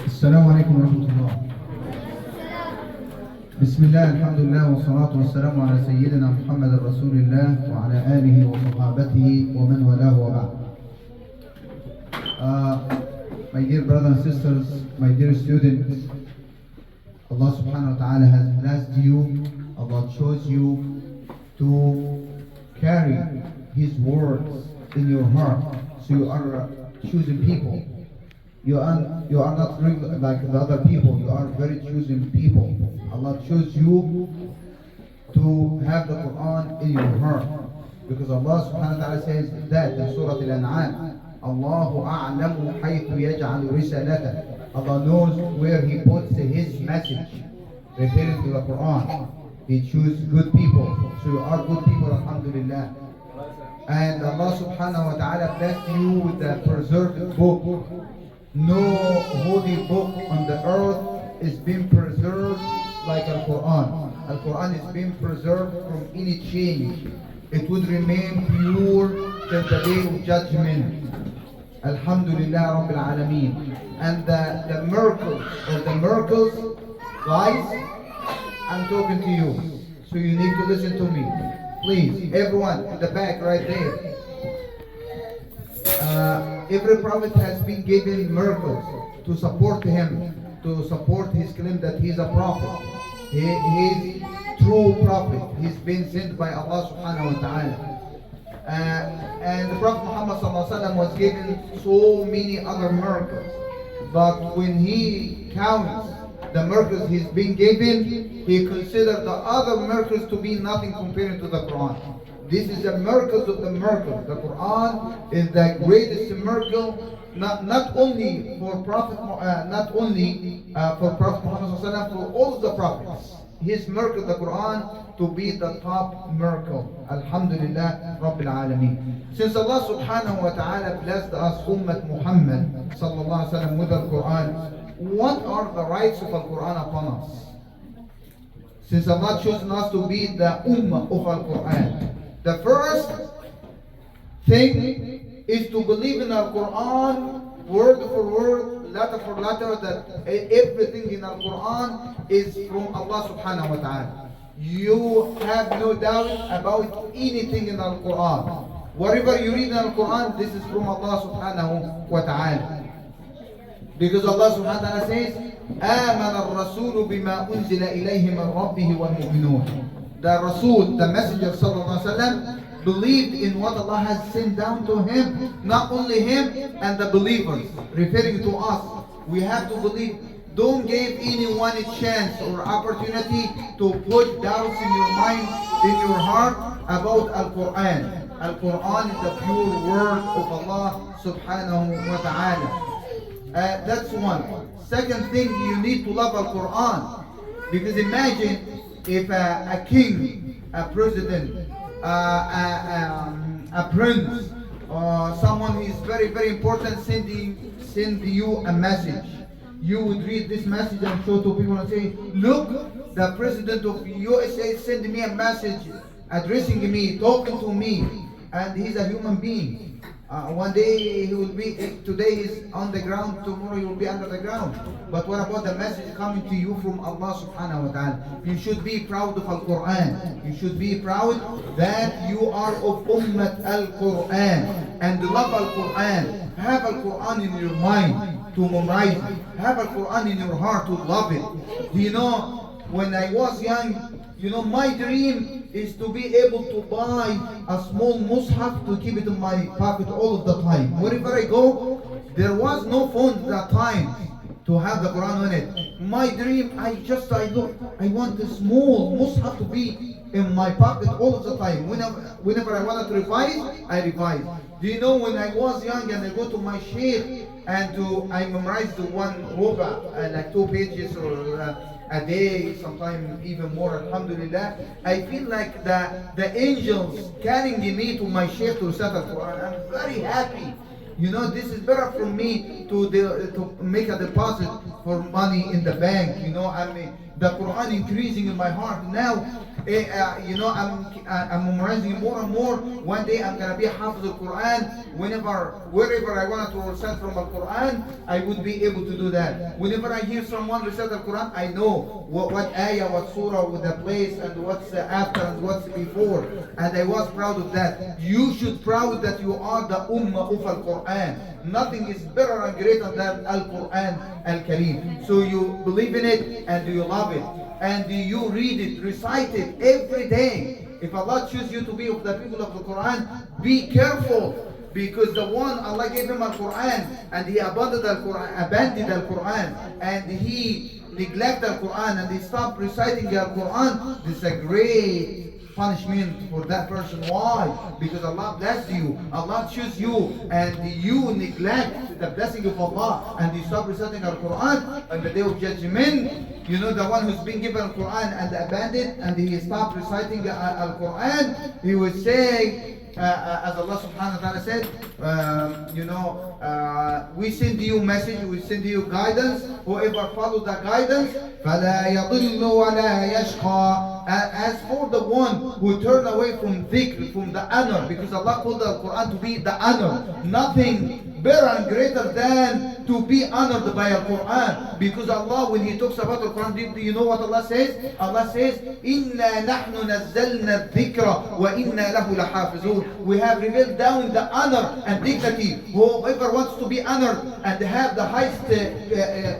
السلام عليكم ورحمة الله. بسم الله الحمد لله والصلاة والسلام على سيدنا محمد رسول الله وعلى آله وصحابته ومن والاه وبعد. My dear brothers and sisters, my dear students, Allah subhanahu wa ta'ala has blessed you. Allah chose you to carry His words in your heart. So you are choosing people. You are not like the other people. You are very choosing people. Allah chose you to have the Quran in your heart. Because Allah subhanahu wa ta'ala says that in Surah Al-An'am, Allahu a'lamu haythu yaj'alu risalata. Allah knows where He puts His message. Referring to the Quran. He chooses good people. So you are good people, alhamdulillah. And Allah subhanahu wa ta'ala blessed you with the preserved book. No holy book on the earth is being preserved like Al-Quran. Al-Quran is being preserved from any change. It would remain pure till the day of judgment. Alhamdulillah Rabbil Alameen. And the miracles, guys, I'm talking to you. So you need to listen to me. Please, everyone in the back right there. Every prophet has been given miracles to support him, to support his claim that he's a prophet. He is true prophet. He's been sent by Allah subhanahu wa ta'ala. And the Prophet Muhammad sallallahu alaihi wasallam was given so many other miracles. But when he counts the miracles he's been given, he considered the other miracles to be nothing compared to the Quran. This is the miracles of the miracles. The Quran is the greatest miracle, not only for Prophet Muhammad Muhammad, for all the prophets. His miracle, the Quran, to be the top miracle. Alhamdulillah Rabbil Alameen. Since Allah subhanahu wa ta'ala blessed us, Ummah Muhammad sallallahu alaihi wasallam, with the Quran, what are the rights of the Quran upon us? Since Allah chosen us to be the Ummah of Al-Quran, the first thing is to believe in Al-Quran word for word, letter for letter, that everything in Al-Quran is from Allah subhanahu wa ta'ala. You have no doubt about anything in Al-Quran. Whatever you read in Al-Quran, this is from Allah subhanahu wa ta'ala. Because Allah subhanahu wa ta'ala says, آمن الرسول بما أنزل إليه من ربه والمؤمنون. The Rasul, the Messenger sallallahu alaihi wasallam, believed in what Allah has sent down to him. Not only him and the believers, referring to us. We have to believe. Don't give anyone a chance or opportunity to put doubts in your mind, in your heart about Al-Quran. Al-Quran is the pure word of Allah subhanahu wa ta'ala. That's one. Second thing, you need to love Al-Quran. Because imagine if a king, a president, a prince, or someone who is very, very important send you a message. You would read this message and show to people and say, look, the president of USA sent me a message addressing me, talking to me, and he's a human being. One day he will be, today he's on the ground, tomorrow he will be under the ground. But what about the message coming to you from Allah subhanahu wa ta'ala? You should be proud of Al-Quran. You should be proud that you are of Ummah Al-Quran. And love Al-Quran. Have Al-Quran in your mind to memorize it. Have Al-Quran in your heart to love it. Do you know, when I was young, my dream is to be able to buy a small mushaf to keep it in my pocket all of the time. Wherever I go, there was no phone at that time to have the Quran on it. My dream, I want a small mushaf to be in my pocket all of the time. Whenever I wanted to revise, I revise. Do you know, when I was young and I go to my sheikh and I memorized one ruba, like 2 pages or a day, sometimes even more, alhamdulillah, I feel like the angels carrying me to my sheikh to recite Al-Quran. I'm very happy. This is better for me to make a deposit for money in the bank. The Quran increasing in my heart. Now, I'm memorizing more and more. One day I'm gonna be Hafiz al-Quran. Wherever I wanted to recite from al-Quran, I would be able to do that. Whenever I hear someone recite al-Quran, I know what ayah, what surah, with the place, and what's after and what's before. And I was proud of that. You should proud that you are the ummah of al-Quran. Nothing is better and greater than al-Quran al-Kareem. So you believe in it and you love it. And you read it, recite it every day. If Allah chooses you to be of the people of the Quran, be careful. Because the one Allah gave him al-Quran and he abandoned al-Quran and he neglected al-Quran and he stopped reciting the al-Quran, this is a great punishment for that person. Why? Because Allah blessed you, Allah chose you, and you neglect the blessing of Allah and you stop reciting al-Quran. On the day of judgment, you know, the one who's been given al-Quran and abandoned and he stopped reciting al-Quran, he will say, as Allah subhanahu wa ta'ala said, we send you message, we send you guidance. Whoever follows the guidance, فَلَا يَضِلُّ وَلَا يَشْقَى. As for the one who turn away from dhikr, from the honor, because Allah called the Quran to be the honor. Nothing better and greater than to be honored by al-Quran. Because Allah, when He talks about al-Quran, do you know what Allah says? Allah says, إِنَّا نَحْنُ نَزَّلْنَا الذِّكْرَ وَإِنَّا لَهُ لَحَافِظُونَ. We have revealed down the honor and dignity. Whoever wants to be honored and have the highest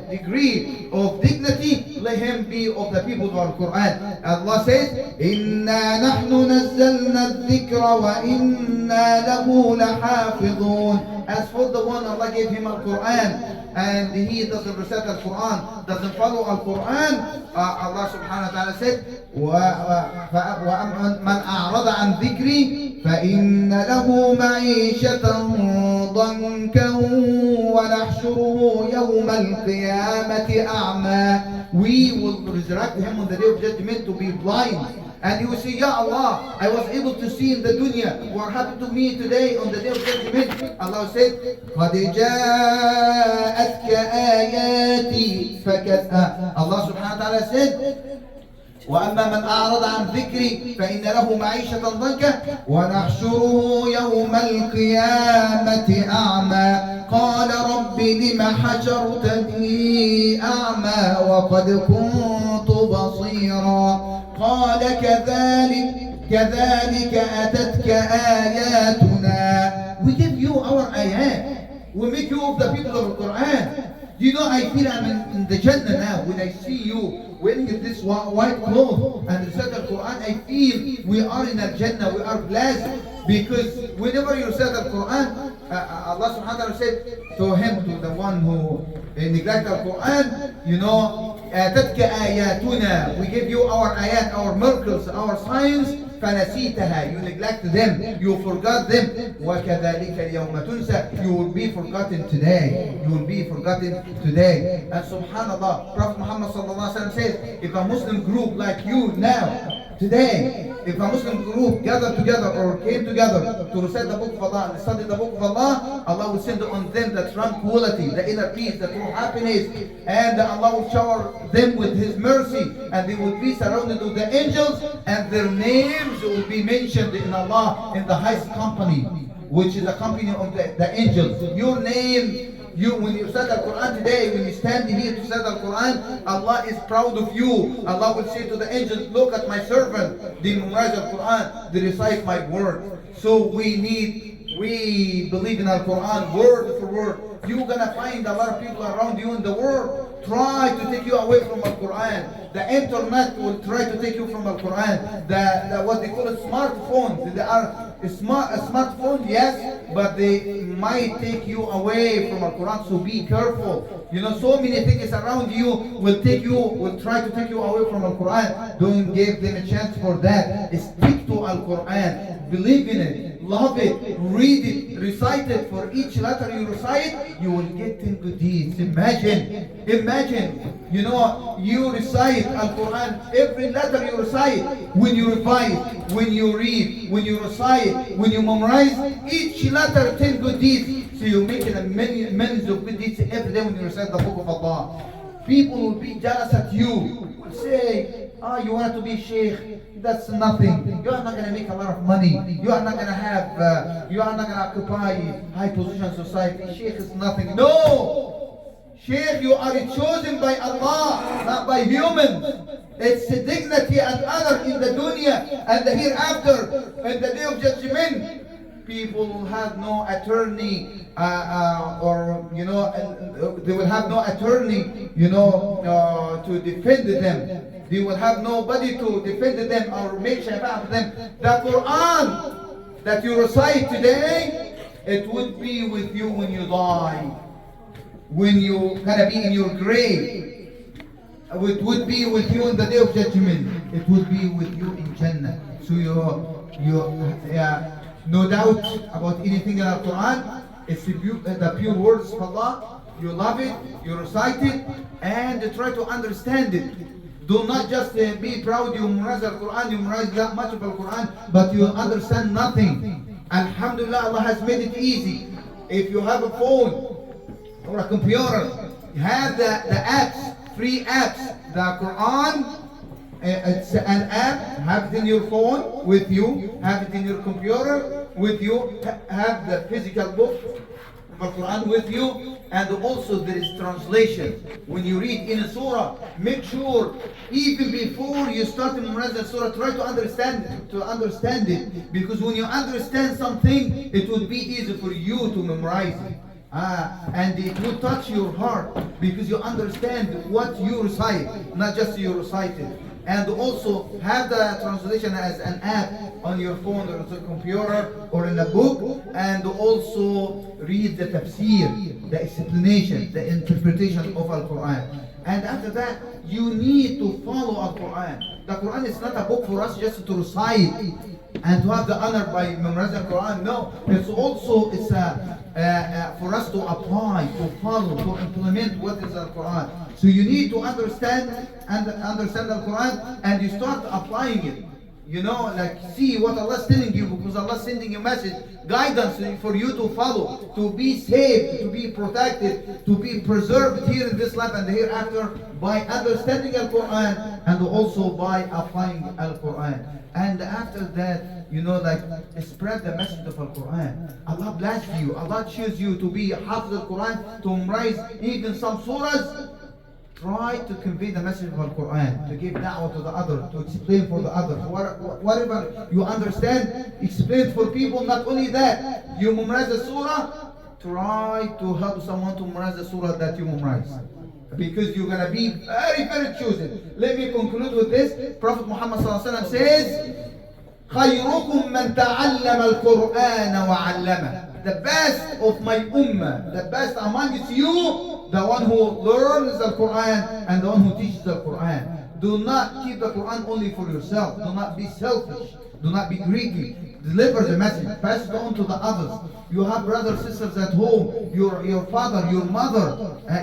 degree of dignity, let him be of the people of al-Quran. Allah says, إِنَّا نَحْنُ نَزَّلْنَا الذِّكْرَ وَإِنَّا لَهُ لَحَافِظُونَ. As for the one Allah gave him al-Quran and he doesn't recite al-Quran, doesn't follow al-Quran, Allah subhanahu wa ta'ala said, وَمَنْ أَعْرَضَ عَنْ ذِكْرِي فَإِنَّ لَهُ مَعِيشَةً ضَنْكًا وَنَحْشُرُهُ يَوْمَ الْقِيَامَةِ أَعْمَى. We will resurrect him on the day of judgment to be blind. And he will say, Ya Allah, I was able to see in the dunya. What happened to me today on the day of judgment? Allah said, قَدْ جَاءَتْكَ آيَاتِي Allah subhanahu wa ta'ala said, وأما من أعرض عن ذكري فإن له معيشة ضنكا ونحشره يوم القيامة أعمى قال رب لم حشرتني أعمى وقد كنت بصيرا قال كذلك أتتك آياتنا. We give you our ayat. We make you of the people of the Quran. You know, I feel I'm in the Jannah now. When I see you wearing this white cloth and recite the Quran, I feel we are in the Jannah. We are blessed. Because whenever you recite the Quran, Allah subhanahu wa ta'ala said to him, to the one who neglect the Quran, you know, آتتك آياتنا. We give you our ayat, our miracles, our signs. فنسيتها. You neglect them. You forgot them. وكذلك اليوم تنسى. You will be forgotten today. You will be forgotten today. And subhanallah, Prophet Muhammad sallallahu alaihi wasallam says, if a Muslim group like you now, today, if a Muslim group gathered together or came together to recite the book of Allah and study the book of Allah, Allah will send on them the tranquility, the inner peace, the true happiness, and Allah will shower them with His mercy, and they will be surrounded with the angels, and their names will be mentioned in Allah in the highest company, which is the company of the angels. Your name, when you study the Quran today, when you stand here to study the Quran, Allah is proud of you. Allah will say to the angels, look at my servant. They memorize the Quran, they recite my word. So we believe in our Quran word for word. You're gonna find a lot of people around you in the world try to take you away from Al Quran. The internet will try to take you from Al Quran. The what they call it smartphones. They are a smartphone, yes, but they might take you away from Al Quran. So be careful. You know, so many things around you will try to take you away from Al Quran. Don't give them a chance for that. Stick to Al Quran. Believe in it. Love it. Read it. Recite it. For each letter you recite, you will get 10 good deeds. Imagine, you know, you recite Al-Quran, every letter you recite, when you revise, when you read, when you recite, when you memorize, each letter 10 good deeds. So you're making millions of good deeds every day when you recite the book of Allah. People will be jealous at you. Say, you want to be sheikh, that's nothing. You are not going to make a lot of money. You are not going to have, you are not going to occupy high position in society. Sheikh is nothing. No! Sheikh, you are chosen by Allah, not by humans. It's a dignity and honor in the dunya and the hereafter, and the day of judgment. People will have no attorney, or they will have no attorney, to defend them. They will have nobody to defend them or make shafa'a for them. The Quran that you recite today, it would be with you when you die, when you're gonna be in your grave. It would be with you in the day of judgment. It would be with you in Jannah. So no doubt about anything in the Quran. It's the pure words of Allah. You love it, you recite it, and try to understand it. Do not just be proud you memorize the Quran, you memorize that much of the Quran, but you understand nothing. Alhamdulillah, Allah has made it easy. If you have a phone or a computer, you have the apps, free apps. The Quran, it's an app. Have it in your phone with you, have it in your computer with you, have the physical book of the Quran with you, and also there is translation. When you read in a surah, make sure even before you start to memorize the surah, try to understand it, because when you understand something, it would be easy for you to memorize it. And it will touch your heart because you understand what you recite, not just you recite it. And also have the translation as an app on your phone or the computer or in a book, and also read the tafsir, the explanation, the interpretation of Al-Quran. And after that, you need to follow Al-Quran. The Quran is not a book for us just to recite and to have the honor by memorizing the Quran. No, it's for us to apply, to follow, to implement what is the Quran. So you need to understand the Quran, and you start applying it. Like see what Allah is telling you, because Allah is sending you message, guidance for you to follow, to be saved, to be protected, to be preserved here in this life and hereafter by understanding Al-Quran and also by applying Al-Quran. And after that, spread the message of Al-Quran. Allah bless you. Allah choose you to be Hafiz Al-Quran, to memorize even some surahs. Try to convey the message of Al-Quran, to give da'wah to the other, to explain for the others. Whatever you understand, explain for people. Not only that, you memorize the surah, try to help someone to memorize the surah that you memorize, because you're going to be very, very chosen. Let me conclude with this. Prophet Muhammad says, خَيْرُكُمْ مَنْ تَعَلَّمَ الْقُرْآنَ وَعَلَّمَهُ. The best of my ummah, the best amongst you, the one who learns the Quran and the one who teaches the Quran. Do not keep the Quran only for yourself. Do not be selfish. Do not be greedy. Deliver the message. Pass it on to the others. You have brothers, sisters at home. Your father, your mother.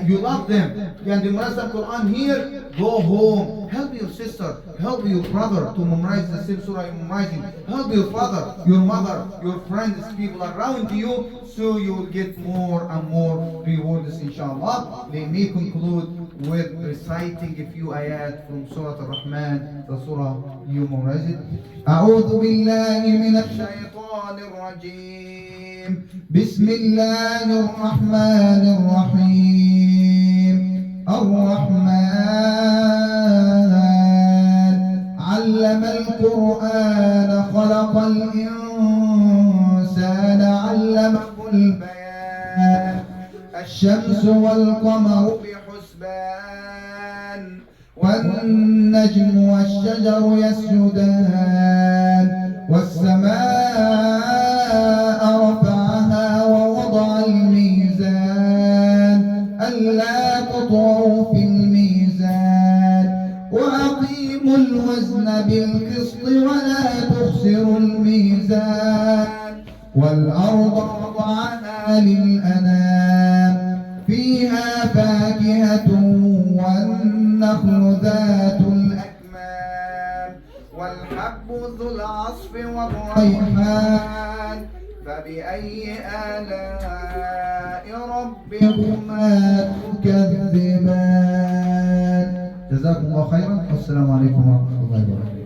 You love them. And you memorize the Quran here. Go home. Help your sister. Help your brother to memorize the same surah you're memorizing. Help your father, your mother, your friends, people around you, so you will get more and more rewards, inshallah. Let me conclude with reciting a few ayat from Surah Al-Rahman, the surah you memorize it. أعوذ بالله من الشيطان الرجيم. بسم الله الرحمن الرحيم. الرحمن علم القرآن خلق الإنسان علمه البيان. الشمس والقمر بحسبان والنجم والشجر يسجدان والسماء رفعها ووضع الميزان ألا تطغوا في الميزان وأقيموا الوزن بالقسط ولا تخسروا الميزان والأرض وضعها للأنام فيها فاكهة والنخل ذات الأكمام والحب ذو العصف والريحان فبأي آلاء ربكما تكذبان. جزاكم الله خيرا. Assalamu alaikum wa rahmatullahi wa barakatuh.